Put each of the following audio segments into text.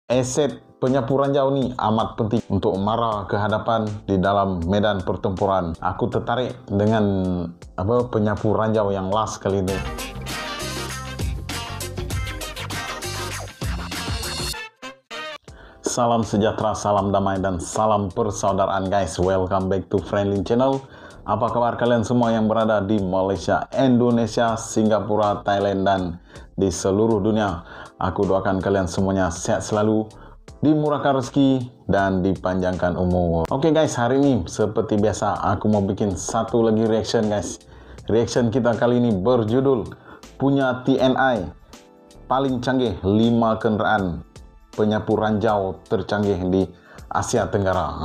Aset penyapu ranjau ini amat penting untuk marah ke hadapan di dalam medan pertempuran. Aku tertarik dengan penyapu ranjau yang last kali ini. Salam sejahtera, salam damai, dan salam persaudaraan guys. Welcome back to Friendly Channel. Apa kabar kalian semua yang berada di Malaysia, Indonesia, Singapura, Thailand, dan di seluruh dunia? Aku doakan kalian semuanya sehat selalu, dimurahkan rezeki, dan dipanjangkan umur. Oke guys, hari ini seperti biasa aku mau bikin satu lagi reaction guys. Reaction kita kali ini berjudul punya TNI paling canggih 5 kendaraan penyapu ranjau tercanggih di Asia Tenggara.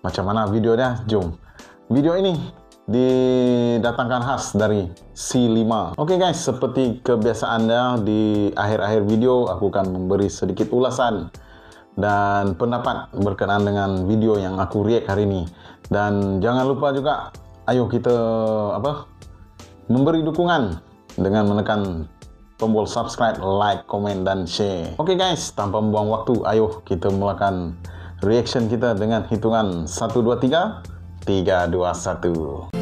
Macam mana videonya? Jom. Video ini didatangkan khas dari C5. Oke guys, seperti kebiasaannya di akhir-akhir video aku akan memberi sedikit ulasan dan pendapat berkenaan dengan video yang aku react hari ini. Dan jangan lupa juga, ayo kita memberi dukungan dengan menekan tombol subscribe, like, komen, dan share. Oke guys, tanpa membuang waktu, ayo kita mulakan reaction kita dengan hitungan 1, 2, 3. 3, 2, 1.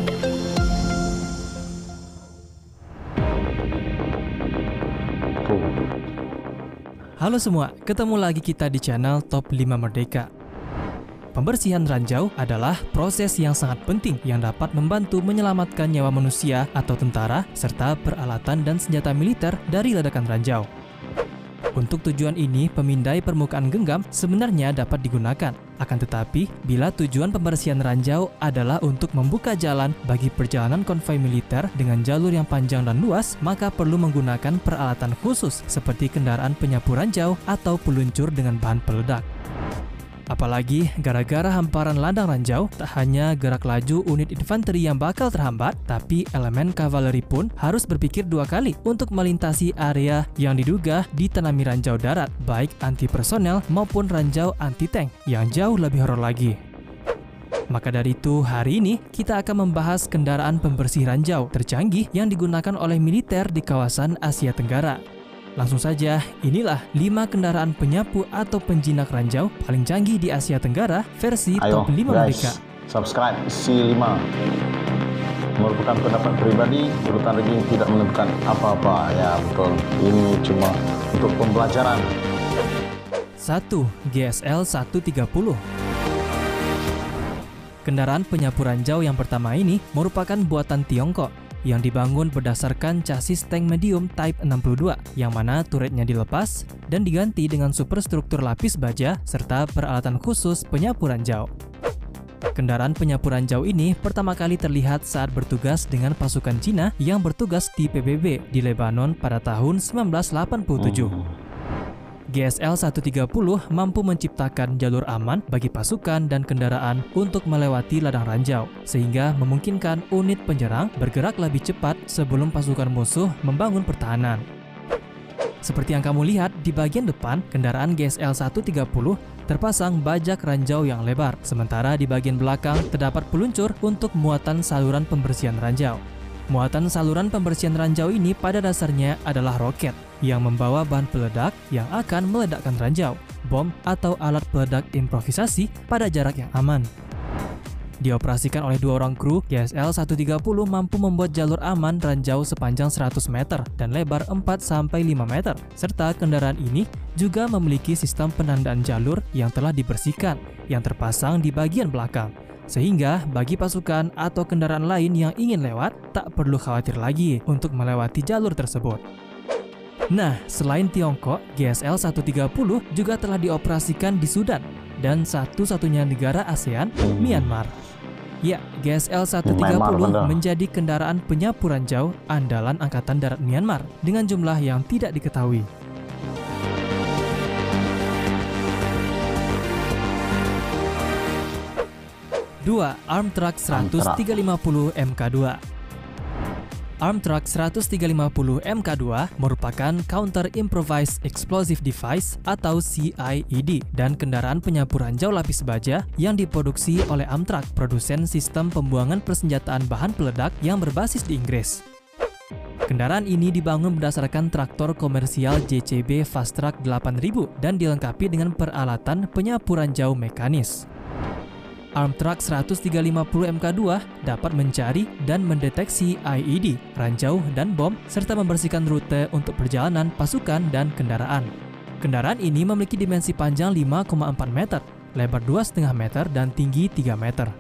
Halo semua, ketemu lagi kita di channel Top 5 Merdeka. Pembersihan ranjau adalah proses yang sangat penting yang dapat membantu menyelamatkan nyawa manusia atau tentara serta peralatan dan senjata militer dari ledakan ranjau. Untuk tujuan ini, pemindai permukaan genggam sebenarnya dapat digunakan. Akan tetapi, bila tujuan pembersihan ranjau adalah untuk membuka jalan bagi perjalanan konvoi militer dengan jalur yang panjang dan luas, maka perlu menggunakan peralatan khusus seperti kendaraan penyapu ranjau atau peluncur dengan bahan peledak. Apalagi gara-gara hamparan ladang ranjau, tak hanya gerak laju unit infanteri yang bakal terhambat, tapi elemen kavaleri pun harus berpikir 2 kali untuk melintasi area yang diduga ditanami ranjau darat, baik anti personel maupun ranjau anti tank yang jauh lebih horor lagi. Maka dari itu, hari ini kita akan membahas kendaraan pembersih ranjau tercanggih yang digunakan oleh militer di kawasan Asia Tenggara. Langsung saja, inilah 5 kendaraan penyapu atau penjinak ranjau paling canggih di Asia Tenggara versi Top 5 Merdeka. Subscribe C5. Merupakan pendapat pribadi, urutan ranking tidak menentukan apa-apa. Ya betul, ini cuma untuk pembelajaran. 1. GSL 130. Kendaraan penyapu ranjau yang pertama ini merupakan buatan Tiongkok yang dibangun berdasarkan chassis tank medium Type 62, yang mana turretnya dilepas dan diganti dengan superstruktur lapis baja serta peralatan khusus penyapu ranjau. Kendaraan penyapu ranjau ini pertama kali terlihat saat bertugas dengan pasukan Cina yang bertugas di PBB di Lebanon pada tahun 1987. GSL 130 mampu menciptakan jalur aman bagi pasukan dan kendaraan untuk melewati ladang ranjau, sehingga memungkinkan unit penyerang bergerak lebih cepat sebelum pasukan musuh membangun pertahanan. Seperti yang kamu lihat, di bagian depan kendaraan GSL 130 terpasang bajak ranjau yang lebar, sementara di bagian belakang terdapat peluncur untuk muatan saluran pembersihan ranjau. Muatan saluran pembersihan ranjau ini pada dasarnya adalah roket yang membawa bahan peledak yang akan meledakkan ranjau, bom, atau alat peledak improvisasi pada jarak yang aman. Dioperasikan oleh 2 orang kru, GSL 130 mampu membuat jalur aman ranjau sepanjang 100 meter dan lebar 4-5 meter, serta kendaraan ini juga memiliki sistem penandaan jalur yang telah dibersihkan yang terpasang di bagian belakang. Sehingga bagi pasukan atau kendaraan lain yang ingin lewat, tak perlu khawatir lagi untuk melewati jalur tersebut. Nah, selain Tiongkok, GSL 130 juga telah dioperasikan di Sudan dan satu-satunya negara ASEAN, Myanmar. Ya, GSL 130 menjadi kendaraan penyapu ranjau andalan Angkatan Darat Myanmar dengan jumlah yang tidak diketahui. 2. Armtruck 130 Mk2. Armtruck 130 Mk2 merupakan Counter Improvised Explosive Device atau CIED dan kendaraan penyapu ranjau lapis baja yang diproduksi oleh Amtrak, produsen sistem pembuangan persenjataan bahan peledak yang berbasis di Inggris. Kendaraan ini dibangun berdasarkan traktor komersial JCB Fastrac 8000 dan dilengkapi dengan peralatan penyapu ranjau mekanis. Armtrack 135 Mk2 dapat mencari dan mendeteksi IED, ranjau, dan bom, serta membersihkan rute untuk perjalanan pasukan dan kendaraan. Kendaraan ini memiliki dimensi panjang 5,4 meter, lebar 2,5 meter, dan tinggi 3 meter.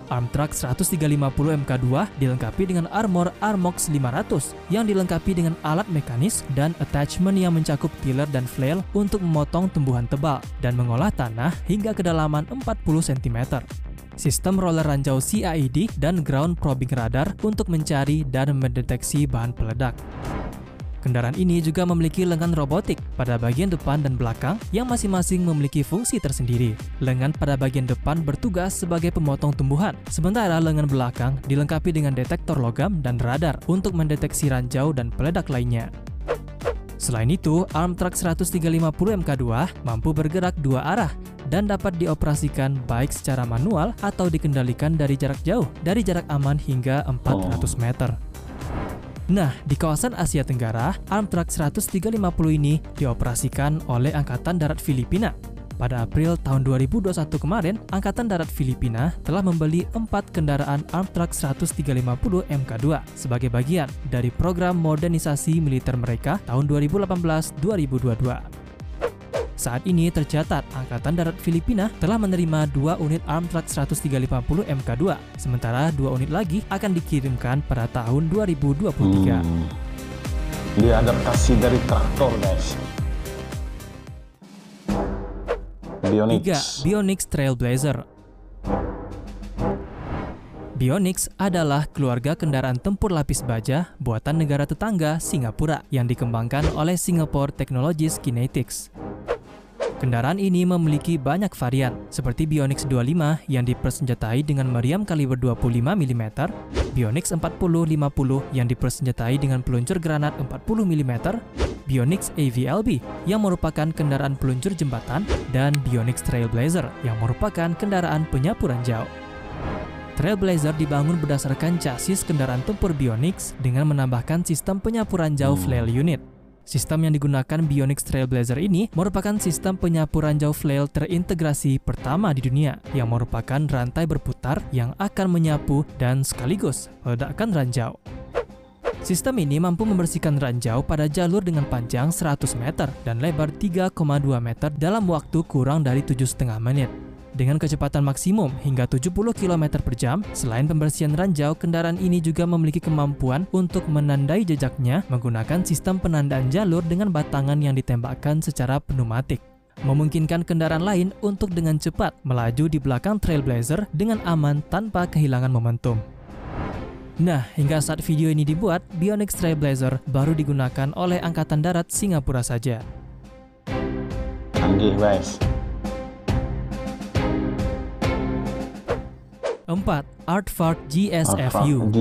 Armtrack 135 Mk2 dilengkapi dengan armor Armox 500 yang dilengkapi dengan alat mekanis dan attachment yang mencakup tiller dan flail untuk memotong tumbuhan tebal dan mengolah tanah hingga kedalaman 40 cm. Sistem roller ranjau CIED dan ground probing radar untuk mencari dan mendeteksi bahan peledak. Kendaraan ini juga memiliki lengan robotik pada bagian depan dan belakang yang masing-masing memiliki fungsi tersendiri. Lengan pada bagian depan bertugas sebagai pemotong tumbuhan, sementara lengan belakang dilengkapi dengan detektor logam dan radar untuk mendeteksi ranjau dan peledak lainnya. Selain itu, Armtrack 135 Mk2 mampu bergerak dua arah dan dapat dioperasikan baik secara manual atau dikendalikan dari jarak jauh, dari jarak aman hingga 400 meter. Nah, di kawasan Asia Tenggara, Armtrack 135 ini dioperasikan oleh Angkatan Darat Filipina. Pada April tahun 2021 kemarin, Angkatan Darat Filipina telah membeli 4 kendaraan Armtrack 135 Mk2 sebagai bagian dari program modernisasi militer mereka tahun 2018-2022. Saat ini tercatat Angkatan Darat Filipina telah menerima 2 unit Armtrack 135 Mk2, sementara 2 unit lagi akan dikirimkan pada tahun 2023. Diadaptasi dari traktor, guys. Bionix. 3. Bionix Trailblazer. Bionix adalah keluarga kendaraan tempur lapis baja buatan negara tetangga Singapura yang dikembangkan oleh Singapore Technologies Kinetics. Kendaraan ini memiliki banyak varian, seperti Bionix 25 yang dipersenjatai dengan meriam kaliber 25 mm, Bionix 4050 yang dipersenjatai dengan peluncur granat 40 mm, Bionix AVLB yang merupakan kendaraan peluncur jembatan, dan Bionix Trailblazer yang merupakan kendaraan penyapu ranjau. Trailblazer dibangun berdasarkan chassis kendaraan tempur Bionix dengan menambahkan sistem penyapu ranjau flail unit. Sistem yang digunakan Bionix Trailblazer ini merupakan sistem penyapu ranjau flail terintegrasi pertama di dunia yang merupakan rantai berputar yang akan menyapu dan sekaligus meledakkan ranjau. Sistem ini mampu membersihkan ranjau pada jalur dengan panjang 100 meter dan lebar 3,2 meter dalam waktu kurang dari 7,5 menit. Dengan kecepatan maksimum hingga 70 km per jam, selain pembersihan ranjau, kendaraan ini juga memiliki kemampuan untuk menandai jejaknya menggunakan sistem penandaan jalur dengan batangan yang ditembakkan secara pneumatik, memungkinkan kendaraan lain untuk dengan cepat melaju di belakang Trailblazer dengan aman tanpa kehilangan momentum. Nah, hingga saat video ini dibuat, Bionix Trailblazer baru digunakan oleh Angkatan Darat Singapura saja. Canggih, guys. 4. Aardvark GSFU.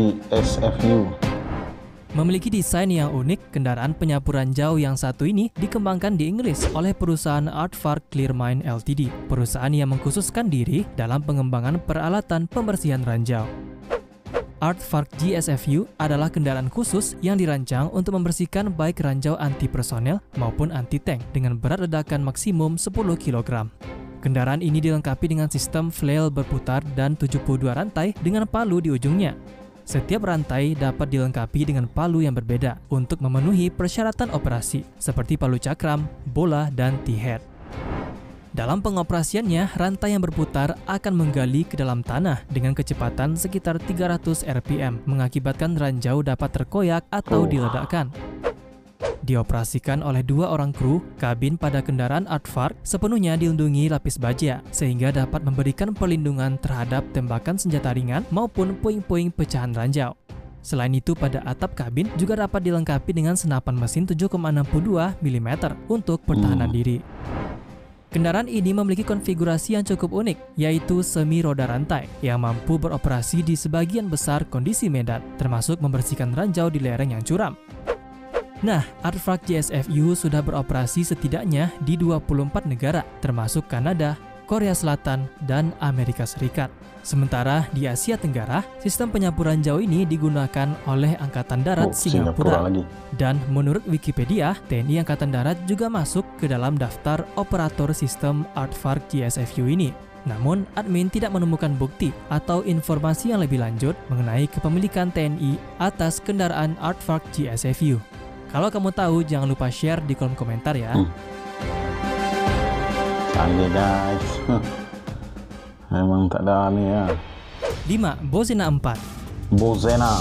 Memiliki desain yang unik, kendaraan penyapu ranjau yang satu ini dikembangkan di Inggris oleh perusahaan Aardvark Clearmine Ltd, perusahaan yang mengkhususkan diri dalam pengembangan peralatan pembersihan ranjau. Aardvark GSFU adalah kendaraan khusus yang dirancang untuk membersihkan baik ranjau anti-personel maupun anti-tank dengan berat ledakan maksimum 10 kg. Kendaraan ini dilengkapi dengan sistem flail berputar dan 72 rantai dengan palu di ujungnya. Setiap rantai dapat dilengkapi dengan palu yang berbeda untuk memenuhi persyaratan operasi, seperti palu cakram, bola, dan T-head. Dalam pengoperasiannya, rantai yang berputar akan menggali ke dalam tanah dengan kecepatan sekitar 300 rpm, mengakibatkan ranjau dapat terkoyak atau diledakkan. Dioperasikan oleh 2 orang kru, kabin pada kendaraan Aardvark sepenuhnya dilindungi lapis baja, sehingga dapat memberikan perlindungan terhadap tembakan senjata ringan maupun puing-puing pecahan ranjau. Selain itu, pada atap kabin juga dapat dilengkapi dengan senapan mesin 7,62 mm untuk pertahanan diri. Kendaraan ini memiliki konfigurasi yang cukup unik, yaitu semi roda rantai yang mampu beroperasi di sebagian besar kondisi medan, termasuk membersihkan ranjau di lereng yang curam. Nah, Aardvark GSFU sudah beroperasi setidaknya di 24 negara, termasuk Kanada, Korea Selatan, dan Amerika Serikat. Sementara di Asia Tenggara, sistem penyapu ranjau ini digunakan oleh Angkatan Darat Singapura. Dan menurut Wikipedia, TNI Angkatan Darat juga masuk ke dalam daftar operator sistem Aardvark GSFU ini. Namun, admin tidak menemukan bukti atau informasi yang lebih lanjut mengenai kepemilikan TNI atas kendaraan Aardvark GSFU. Kalau kamu tahu, jangan lupa share di kolom komentar ya. Canggih guys. Emang tak ada nih ya. 5. Bozena 4. Bozena.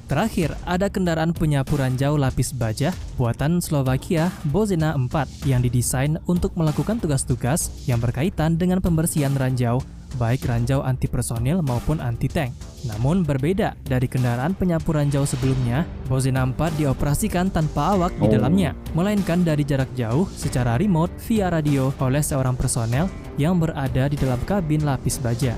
Terakhir, ada kendaraan penyapu ranjau lapis baja buatan Slovakia Bozena 4 yang didesain untuk melakukan tugas-tugas yang berkaitan dengan pembersihan ranjau, baik ranjau anti personil maupun anti tank. Namun berbeda dari kendaraan penyapu ranjau sebelumnya, Bozena 4 dioperasikan tanpa awak di dalamnya, melainkan dari jarak jauh secara remote via radio oleh seorang personel yang berada di dalam kabin lapis baja.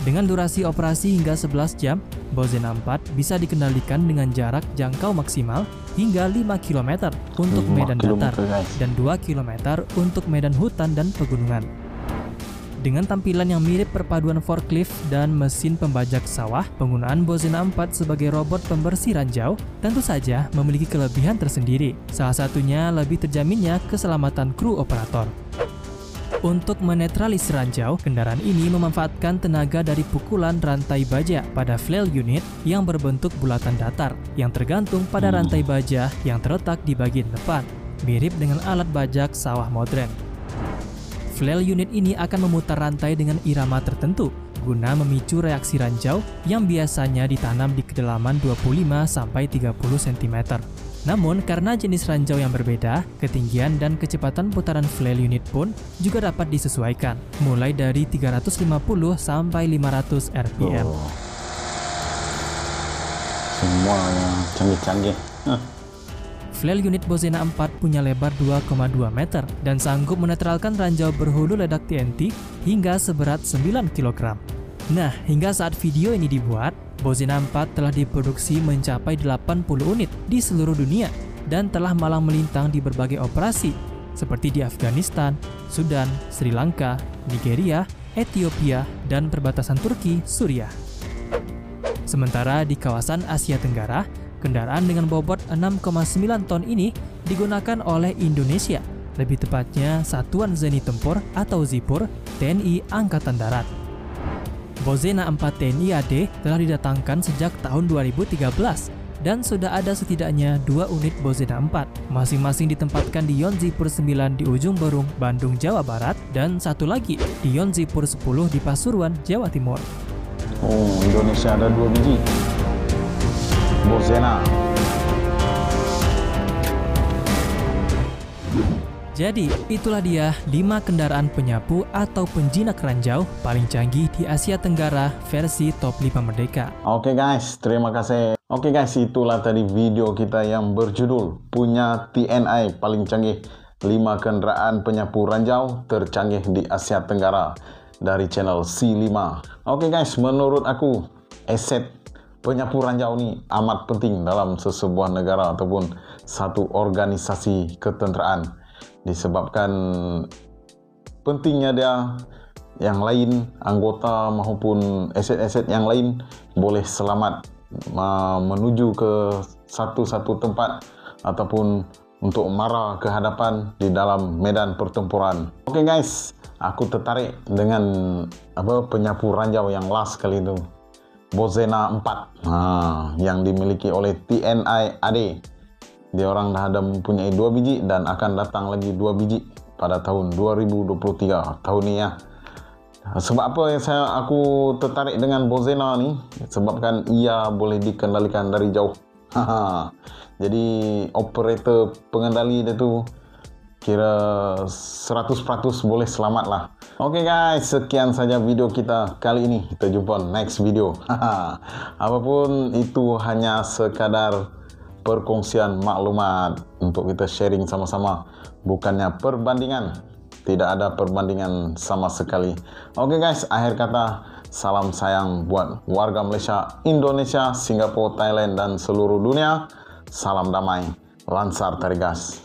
Dengan durasi operasi hingga 11 jam, Bozena 4 bisa dikendalikan dengan jarak jangkau maksimal hingga 5 km untuk medan datar dan 2 km untuk medan hutan dan pegunungan. Dengan tampilan yang mirip perpaduan forklift dan mesin pembajak sawah, penggunaan Bozena 4 sebagai robot pembersih ranjau tentu saja memiliki kelebihan tersendiri. Salah satunya lebih terjaminnya keselamatan kru operator. Untuk menetralisir ranjau, kendaraan ini memanfaatkan tenaga dari pukulan rantai baja pada flail unit yang berbentuk bulatan datar yang tergantung pada rantai baja yang terletak di bagian depan, mirip dengan alat bajak sawah modern. Flail unit ini akan memutar rantai dengan irama tertentu guna memicu reaksi ranjau yang biasanya ditanam di kedalaman 25-30 cm. Namun, karena jenis ranjau yang berbeda, ketinggian dan kecepatan putaran flail unit pun juga dapat disesuaikan, mulai dari 350 sampai 500 rpm. Semua yang canggih-canggih. Flail unit Bozena 4 punya lebar 2,2 meter dan sanggup menetralkan ranjau berhulu ledak TNT hingga seberat 9 kg. Nah, hingga saat video ini dibuat, Bozena 4 telah diproduksi mencapai 80 unit di seluruh dunia dan telah malang melintang di berbagai operasi seperti di Afghanistan, Sudan, Sri Lanka, Nigeria, Ethiopia, dan perbatasan Turki, Suriah. Sementara di kawasan Asia Tenggara, kendaraan dengan bobot 6,9 ton ini digunakan oleh Indonesia, lebih tepatnya Satuan Zeni Tempur atau ZIPUR TNI Angkatan Darat. Bozena 4 TNI AD telah didatangkan sejak tahun 2013 dan sudah ada setidaknya 2 unit Bozena 4, masing-masing ditempatkan di Yon ZIPUR 9 di Ujung Berung, Bandung, Jawa Barat, dan satu lagi di Yon ZIPUR 10 di Pasuruan, Jawa Timur. Oh, Indonesia ada 2 biji Bozena. Jadi, itulah dia 5 kendaraan penyapu atau penjinak ranjau paling canggih di Asia Tenggara versi Top 5 Merdeka. Oke guys, terima kasih. Oke guys, itulah tadi video kita yang berjudul Punya TNI Paling Canggih 5 kendaraan penyapu ranjau tercanggih di Asia Tenggara dari channel C5. Oke guys, menurut aku aset penyapu ranjau ini amat penting dalam sebuah negara ataupun satu organisasi ketenteraan. Disebabkan pentingnya dia, yang lain anggota maupun aset-aset yang lain boleh selamat menuju ke satu tempat ataupun untuk marah ke hadapan di dalam medan pertempuran. Oke guys, aku tertarik dengan penyapu ranjau yang last kali itu, Bozena 4 yang dimiliki oleh TNI AD. Dia orang dah ada mempunyai 2 biji dan akan datang lagi 2 biji pada tahun 2023 tahun ini ya. Sebab apa yang aku tertarik dengan Bozena ni? Sebabkan ia boleh dikendalikan dari jauh. Jadi operator pengendali dia tu kira 100% boleh selamat lah. Oke guys, sekian saja video kita kali ini. Kita jumpa next video. Apapun itu hanya sekadar perkongsian maklumat untuk kita sharing sama-sama, bukannya perbandingan. Tidak ada perbandingan sama sekali. Oke guys, akhir kata, salam sayang buat warga Malaysia, Indonesia, Singapura, Thailand, dan seluruh dunia. Salam damai, Lansar Tarigas.